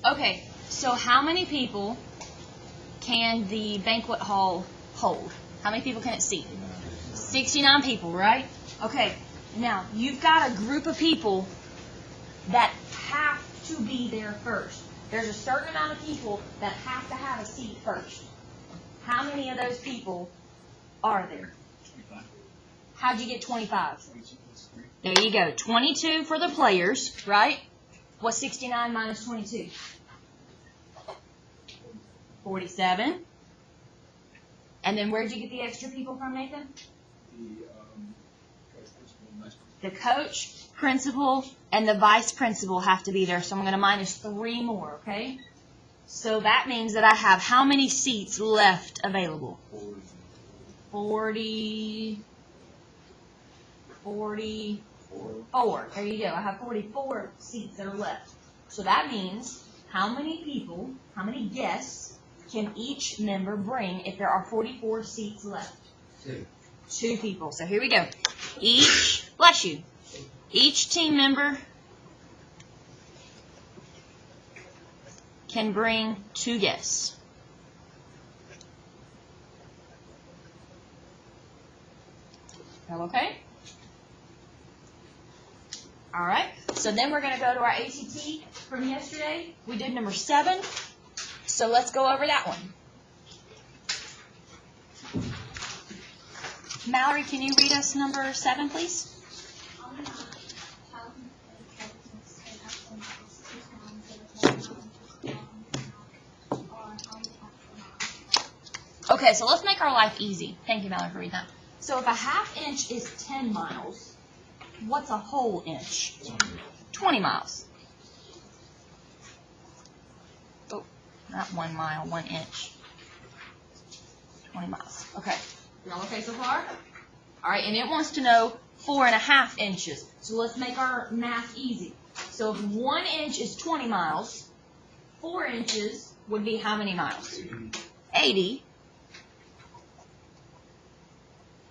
Okay, so how many people can the banquet hall hold? How many people can it seat? 69 people, right? Okay, now you've got a group of people that have to be there first. There's a certain amount of people that have to have a seat first. How many of those people are there? 25. How'd you get 25? 22 plus 3. There you go. 22 for the players, right? What's 69 minus 22? 47. And then where'd you get the extra people from, Nathan? The coach, principal, and vice principal. The coach, principal, and the vice principal have to be there. So I'm going to minus 3 more, okay? So that means that I have how many seats left available? 44. There you go. I have 44 seats that are left. So that means how many people, how many guests can each member bring if there are 44 seats left? 2 people. So here we go. Bless you. Each team member can bring 2 guests. Okay? All right. So then we're going to go to our ACT from yesterday. We did number 7. So let's go over that one. Mallory, can you read us number 7, please? Okay, so let's make our life easy. Thank you, Mallory, for reading that. So if a half inch is 10 miles, what's a whole inch? 20 miles. Oh, not 1 mile, 1 inch. 20 miles. Okay. Y'all okay so far? All right, and it wants to know 4.5 inches. So let's make our math easy. So if 1 inch is 20 miles, 4 inches would be how many miles? 80.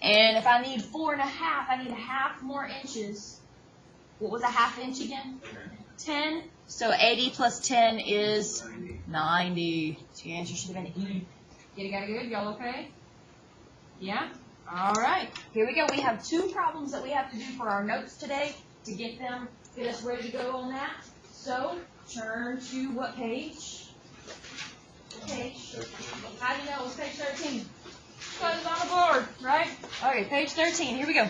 And if I need 4.5, I need a half more inches. What was a half inch again? 10. So 80 plus 10 is 90. So your answer should have been E. Get it, got it good? Y'all okay? Yeah? All right. Here we go. We have 2 problems that we have to do for our notes today to get us ready to go on that. So turn to what page? Page. How do you know it was page 13? Because it's on the board, right? Okay, page 13. Here we go.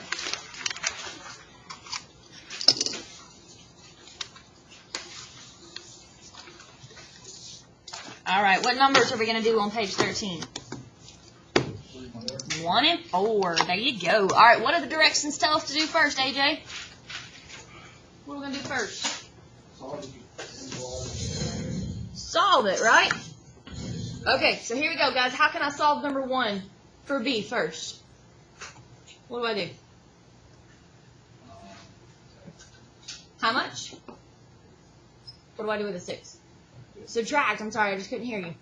All right, what numbers are we going to do on page 13? 1 and 4. There you go. All right, what do the directions tell us to do first, AJ? What are we going to do first? Solve it, right? Okay, so here we go, guys. How can I solve number 1 for B first? What do I do? How much? What do I do with a 6? Subtract. I'm sorry, I just couldn't hear you.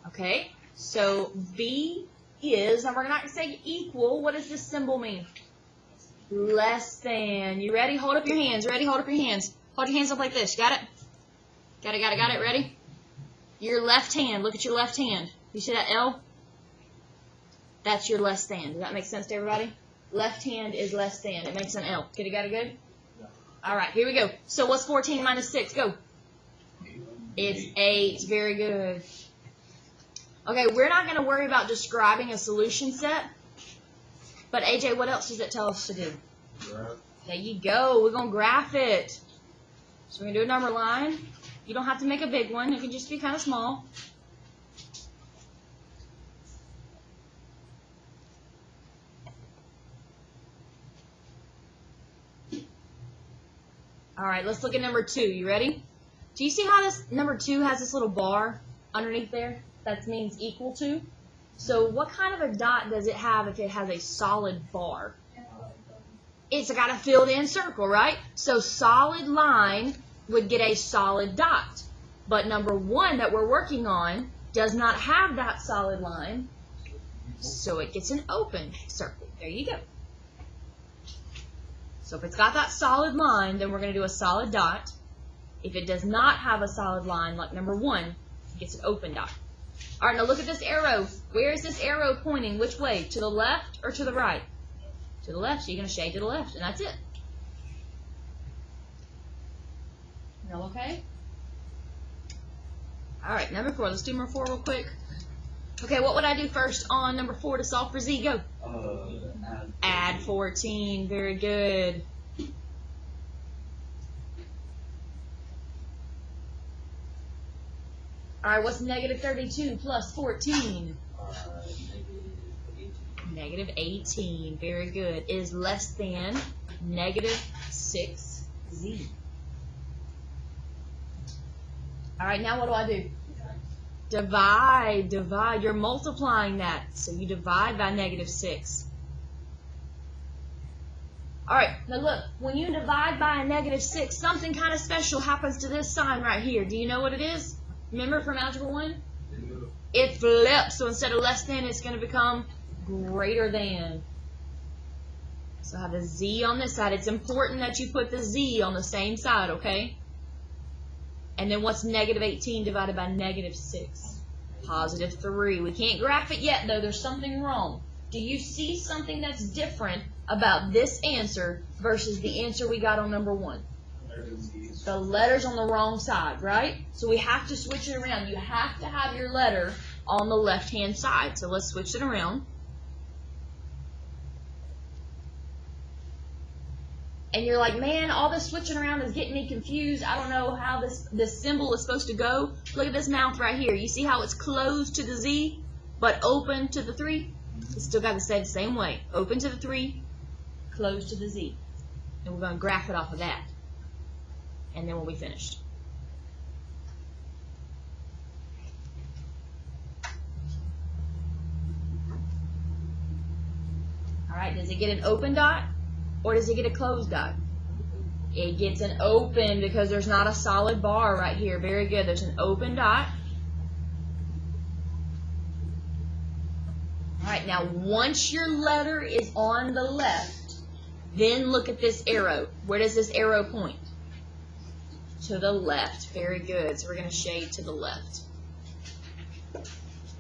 Okay, so B is, and we're not going to say equal. What does this symbol mean? Less than. You ready? Hold up your hands. Ready? Hold up your hands. Hold your hands up like this. Got it? Got it, got it, got it. Ready? Your left hand. Look at your left hand. You see that L? That's your less than. Does that make sense to everybody? Left hand is less than. It makes an L. Get it, got it good? Yeah. All right, here we go. So what's 14 minus 6? Go. It's 8. Very good. Okay, we're not going to worry about describing a solution set. But AJ, what else does it tell us to do? Graph. There you go. We're going to graph it. So we're going to do a number line. You don't have to make a big one. It can just be kind of small. All right, let's look at number 2. You ready? Do you see how this number 2 has this little bar underneath there? That means equal to. So what kind of a dot does it have if it has a solid bar? It's got a filled-in circle, right? So solid line would get a solid dot. But number 1 that we're working on does not have that solid line, so it gets an open circle. There you go. So if it's got that solid line, then we're going to do a solid dot. If it does not have a solid line, like number 1, it gets an open dot. All right, now look at this arrow. Where is this arrow pointing? Which way? To the left or to the right? To the left. So you're going to shade to the left, and that's it. You all okay? All right, number 4. Let's do number 4 real quick. Okay, what would I do first on number 4 to solve for z? Go. Add 14. Very good. All right, what's negative 32 plus 14? Negative 18. Very good. Is less than negative 6z. All right, now what do? Divide. Divide. You're multiplying that. So you divide by negative 6. All right, now look. When you divide by a negative 6, something kind of special happens to this sign right here. Do you know what it is? Remember from Algebra 1? It flips. So instead of less than, it's going to become greater than. So I have the z on this side. It's important that you put the z on the same side, okay? And then what's negative 18 divided by negative 6? Positive 3. We can't graph it yet, though. There's something wrong. Do you see something that's different about this answer versus the answer we got on number 1? The letter's on the wrong side, right? So we have to switch it around. You have to have your letter on the left-hand side. So let's switch it around. And you're like, man, all this switching around is getting me confused. I don't know how this symbol is supposed to go. Look at this mouth right here. You see how it's closed to the z, but open to the 3? It's still got to say the same way. Open to the 3, closed to the z. And we're going to graph it off of that. And then we'll be finished. All right, does it get an open dot or does it get a closed dot? It gets an open because there's not a solid bar right here. Very good. There's an open dot. All right, now once your letter is on the left, then look at this arrow. Where does this arrow point? To the left. Very good. So we're going to shade to the left.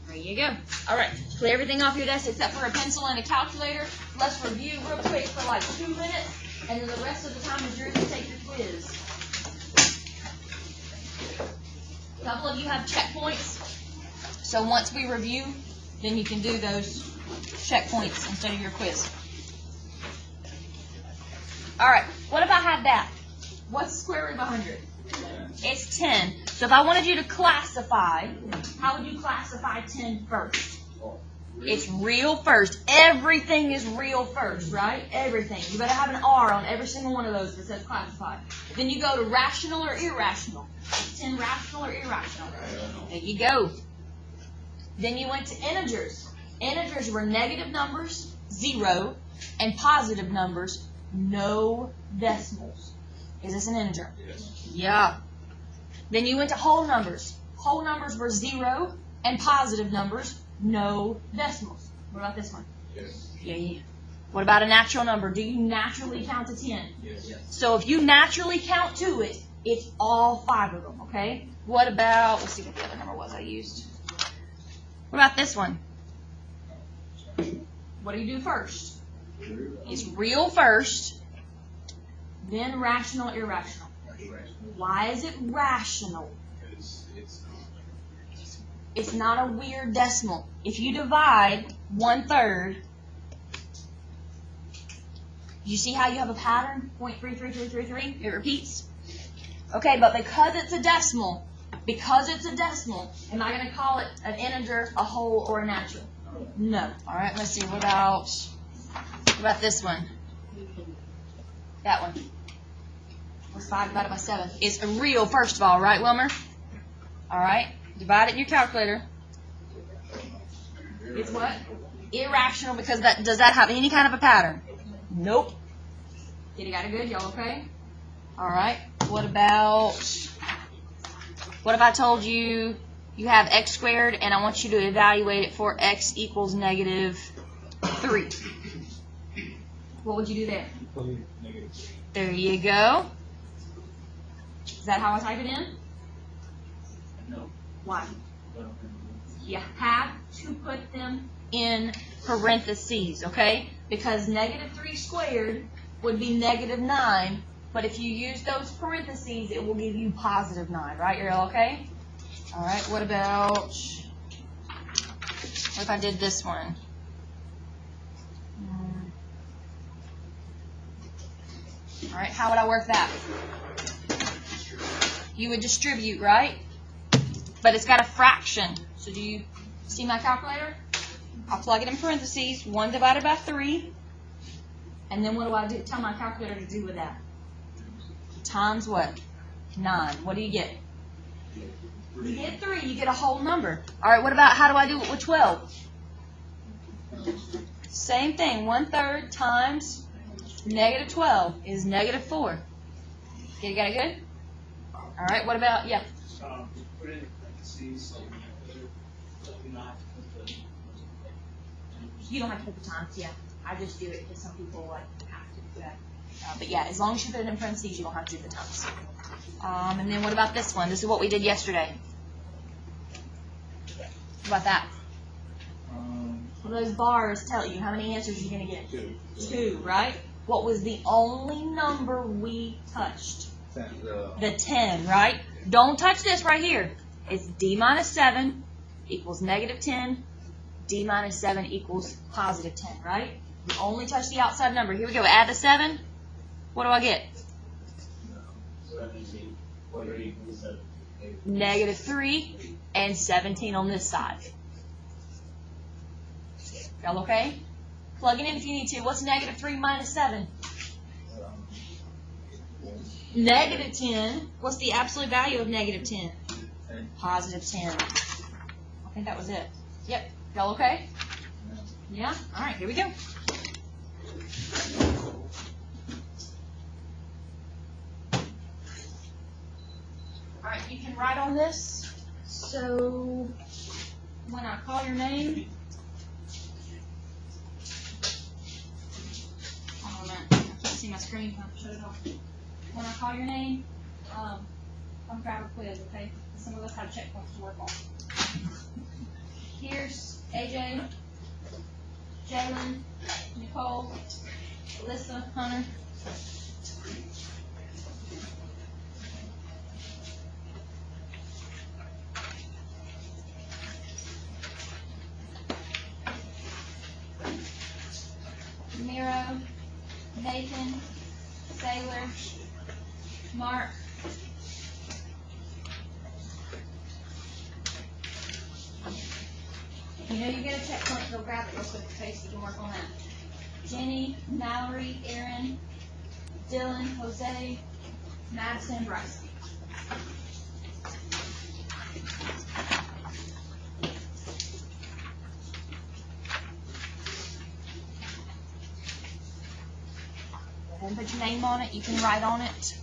There you go. All right. Clear everything off your desk except for a pencil and a calculator. Let's review real quick for like 2 minutes, and then the rest of the time is yours to take your quiz. A couple of you have checkpoints. So once we review, then you can do those checkpoints instead of your quiz. All right. What if I had that? What's the square root of 100? It's 10. So if I wanted you to classify, how would you classify 10 first? It's real first. Everything is real first, right? Everything. You better have an R on every single one of those that says classify. Then you go to rational or irrational. Is 10 rational or irrational? There you go. Then you went to integers. Integers were negative numbers, 0, and positive numbers, no decimals. Is this an integer? Yes. Yeah. Then you went to whole numbers. Whole numbers were 0 and positive numbers, no decimals. What about this one? Yes. Yeah. What about a natural number? Do you naturally count to 10? Yes. So if you naturally count to it, it's all 5 of them, okay? What about, let's see what the other number was I used. What about this one? What do you do first? It's real first, then rational, irrational. Why is it rational? Because It's not a weird decimal. If you divide 1/3, you see how you have a pattern? 0.33333, it repeats. Okay, but because it's a decimal, am I going to call it an integer, a whole, or a natural? No. All right, let's see. What about this one? That one. What's 5 divided by 7? It's a real, first of all, right, Wilmer? All right. Divide it in your calculator. It's what? Irrational, because does that have any kind of a pattern? Nope. Did you got it good? Y'all okay? All right. What if I told you you have x squared and I want you to evaluate it for x equals negative 3? What would you do there? There you go. Is that how I type it in? No. Why? You have to put them in parentheses, okay? Because negative 3 squared would be negative 9, but if you use those parentheses, it will give you positive 9, right? You're all okay? All right, what if I did this one? All right, how would I work that? You would distribute, right? But it's got a fraction. So do you see my calculator? I'll plug it in parentheses, 1 divided by 3. And then what do I do? Tell my calculator to do with that. Times what? 9. What do you get? You get 3. You get a whole number. All right, what about, how do I do it with 12? Same thing. 1/3 times negative 12 is negative 4. You got it good? All right, what about, yeah? Put in parentheses, so you not put the. You don't have to put the times, yeah. I just do it because some people like have to do that. But yeah, as long as you put it in parentheses, you don't have to do the times. And then what about this one? This is what we did yesterday. What about that? What do those bars tell you? How many answers are you going to get? 2, right? What was the only number we touched? The 10, right? Don't touch this right here. It's d minus 7 equals negative 10. D minus 7 equals positive 10, right? You only touch the outside number. Here we go. Add the 7. What do I get? Negative 3 and 17 on this side. Y'all okay? Plug it in if you need to. What's negative 3 minus 7? Negative 10. What's the absolute value of negative 10? Positive 10. I think that was it. Yep. Y'all okay? Yeah? All right, here we go. All right, you can write on this. So when I call your name, hold on a minute. I can't see my screen. I'll shut it off. When I call your name, come grab a quiz, okay? Some of us have checkpoints to work on. Here's AJ, Jalen, Nicole, Alyssa, Hunter. Miro, Nathan, Sailor, Mark, you know you get a checkpoint, go grab it real quick, okay, so you can work on that. Jenny, Mallory, Aaron, Dylan, Jose, Madison, Bryce. Go ahead and put your name on it. You can write on it.